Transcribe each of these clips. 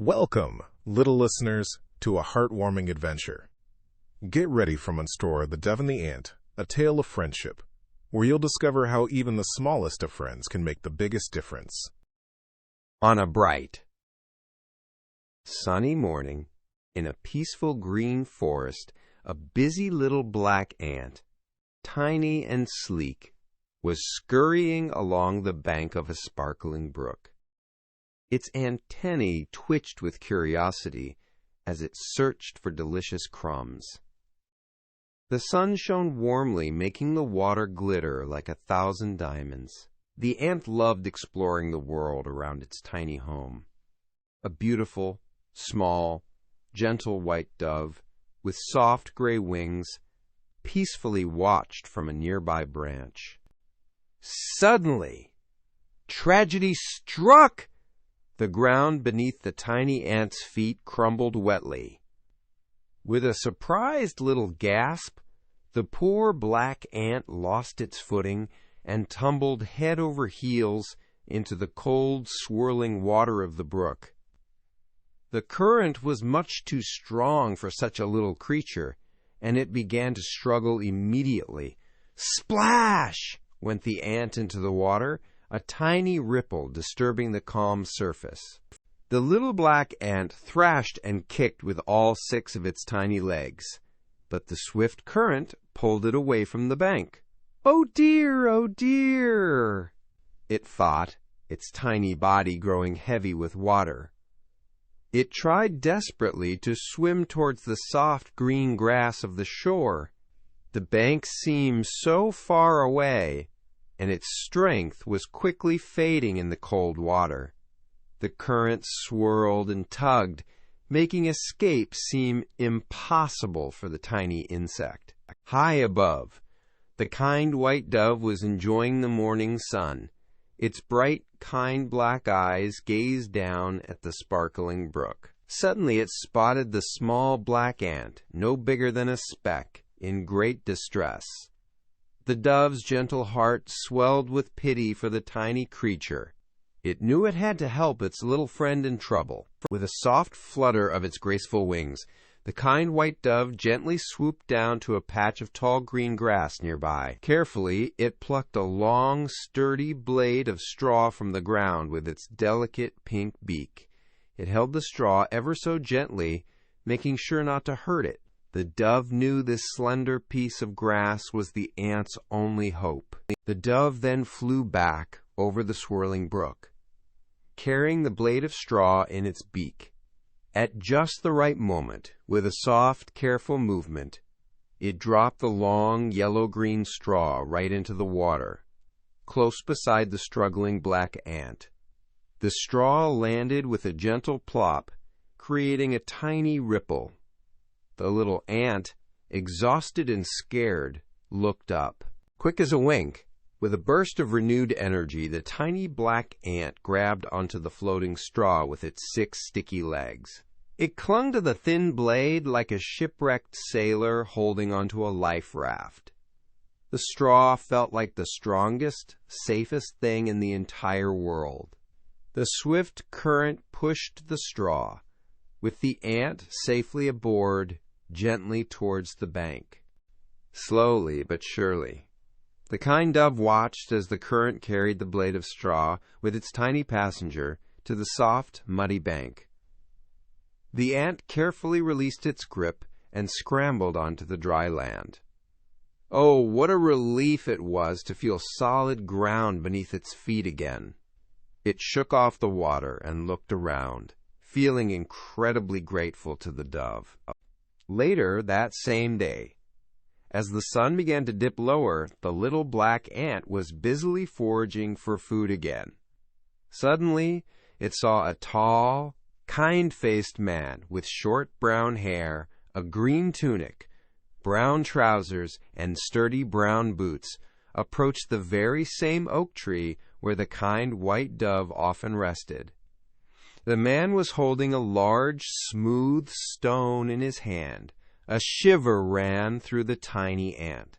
Welcome, little listeners, to a heartwarming adventure. Get ready for Monstro, the Dove and the Ant, a tale of friendship, where you'll discover how even the smallest of friends can make the biggest difference. On a bright, sunny morning, in a peaceful green forest, a busy little black ant, tiny and sleek, was scurrying along the bank of a sparkling brook. Its antennae twitched with curiosity as it searched for delicious crumbs. The sun shone warmly, making the water glitter like 1,000 diamonds. The ant loved exploring the world around its tiny home. A beautiful, small, gentle white dove with soft gray wings peacefully watched from a nearby branch. Suddenly, tragedy struck! The ground beneath the tiny ant's feet crumbled wetly. With a surprised little gasp, the poor black ant lost its footing and tumbled head over heels into the cold, swirling water of the brook. The current was much too strong for such a little creature, and it began to struggle immediately. Splash! Went the ant into the water, a tiny ripple disturbing the calm surface. The little black ant thrashed and kicked with all 6 of its tiny legs, but the swift current pulled it away from the bank. "Oh dear," it thought, its tiny body growing heavy with water. It tried desperately to swim towards the soft green grass of the shore. The bank seemed so far away, and its strength was quickly fading in the cold water. The current swirled and tugged, making escape seem impossible for the tiny insect. High above, the kind white dove was enjoying the morning sun. Its bright, kind black eyes gazed down at the sparkling brook. Suddenly it spotted the small black ant, no bigger than a speck, in great distress. The dove's gentle heart swelled with pity for the tiny creature. It knew it had to help its little friend in trouble. With a soft flutter of its graceful wings, the kind white dove gently swooped down to a patch of tall green grass nearby. Carefully, it plucked a long, sturdy blade of straw from the ground with its delicate pink beak. It held the straw ever so gently, making sure not to hurt it. The dove knew this slender piece of grass was the ant's only hope. The dove then flew back over the swirling brook, carrying the blade of straw in its beak. At just the right moment, with a soft, careful movement, it dropped the long, yellow-green straw right into the water, close beside the struggling black ant. The straw landed with a gentle plop, creating a tiny ripple. The little ant, exhausted and scared, looked up. Quick as a wink, with a burst of renewed energy, the tiny black ant grabbed onto the floating straw with its 6 sticky legs. It clung to the thin blade like a shipwrecked sailor holding onto a life raft. The straw felt like the strongest, safest thing in the entire world. The swift current pushed the straw, with the ant safely aboard, gently towards the bank. Slowly but surely, the kind dove watched as the current carried the blade of straw with its tiny passenger to the soft, muddy bank. The ant carefully released its grip and scrambled onto the dry land. Oh, what a relief it was to feel solid ground beneath its feet again. It shook off the water and looked around, feeling incredibly grateful to the dove. Later that same day, as the sun began to dip lower, the little black ant was busily foraging for food again. Suddenly, it saw a tall, kind-faced man with short brown hair, a green tunic, brown trousers, and sturdy brown boots approach the very same oak tree where the kind white dove often rested. The man was holding a large, smooth stone in his hand. A shiver ran through the tiny ant.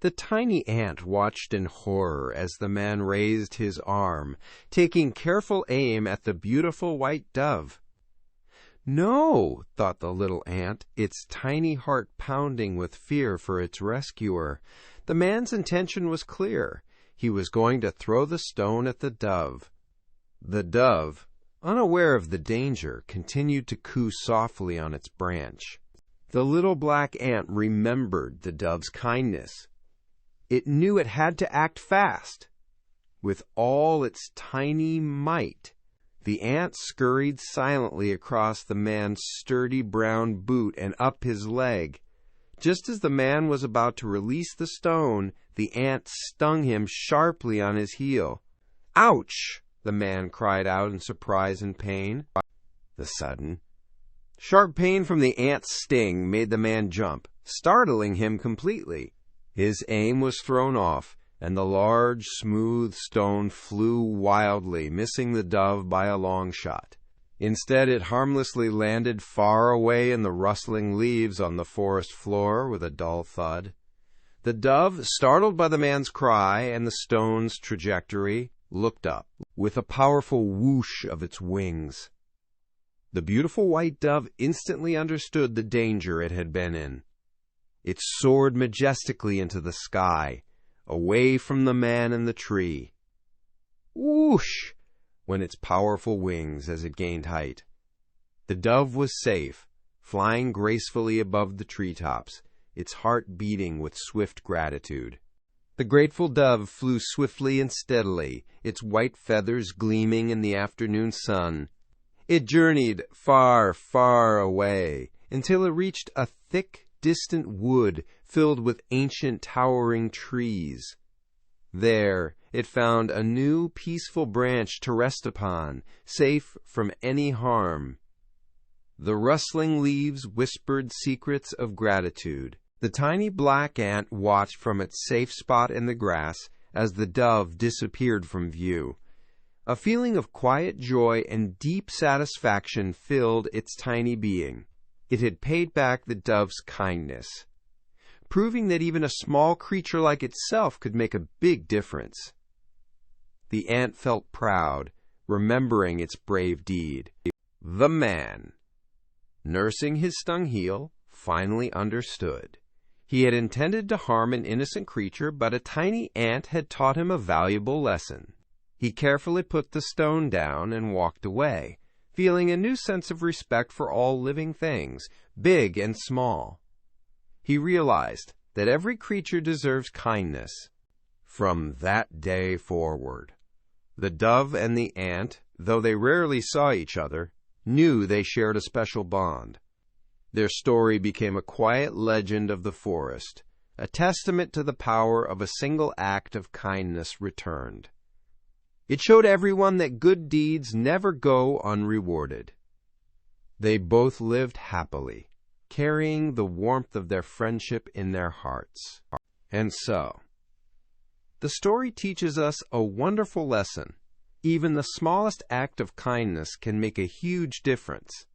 The tiny ant watched in horror as the man raised his arm, taking careful aim at the beautiful white dove. No, thought the little ant, its tiny heart pounding with fear for its rescuer. The man's intention was clear. He was going to throw the stone at the dove. The dove, unaware of the danger, continued to coo softly on its branch. The little black ant remembered the dove's kindness. It knew it had to act fast. With all its tiny might, the ant scurried silently across the man's sturdy brown boot and up his leg. Just as the man was about to release the stone, the ant stung him sharply on his heel. "Ouch!" the man cried out in surprise and pain. The sudden, sharp pain from the ant's sting made the man jump, startling him completely. His aim was thrown off, and the large, smooth stone flew wildly, missing the dove by a long shot. Instead, it harmlessly landed far away in the rustling leaves on the forest floor with a dull thud. The dove, startled by the man's cry and the stone's trajectory, looked up, with a powerful whoosh of its wings. The beautiful white dove instantly understood the danger it had been in. It soared majestically into the sky, away from the man and the tree. Whoosh! Went its powerful wings as it gained height. The dove was safe, flying gracefully above the treetops, its heart beating with swift gratitude. The grateful dove flew swiftly and steadily, its white feathers gleaming in the afternoon sun. It journeyed far, far away, until it reached a thick, distant wood filled with ancient towering trees. There it found a new peaceful branch to rest upon, safe from any harm. The rustling leaves whispered secrets of gratitude. The tiny black ant watched from its safe spot in the grass as the dove disappeared from view. A feeling of quiet joy and deep satisfaction filled its tiny being. It had paid back the dove's kindness, proving that even a small creature like itself could make a big difference. The ant felt proud, remembering its brave deed. The man, nursing his stung heel, finally understood. He had intended to harm an innocent creature, but a tiny ant had taught him a valuable lesson. He carefully put the stone down and walked away, feeling a new sense of respect for all living things, big and small. He realized that every creature deserves kindness. From that day forward, the dove and the ant, though they rarely saw each other, knew they shared a special bond. Their story became a quiet legend of the forest, a testament to the power of a single act of kindness returned. It showed everyone that good deeds never go unrewarded. They both lived happily, carrying the warmth of their friendship in their hearts. And so, the story teaches us a wonderful lesson. Even the smallest act of kindness can make a huge difference.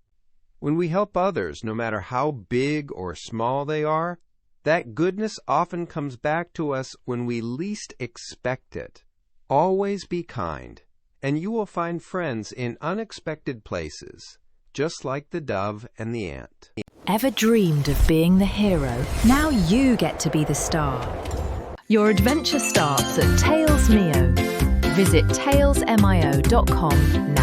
When we help others, no matter how big or small they are, that goodness often comes back to us when we least expect it. Always be kind, and you will find friends in unexpected places, just like the dove and the ant. Ever dreamed of being the hero? Now you get to be the star. Your adventure starts at TalesMio. Visit talesmio.com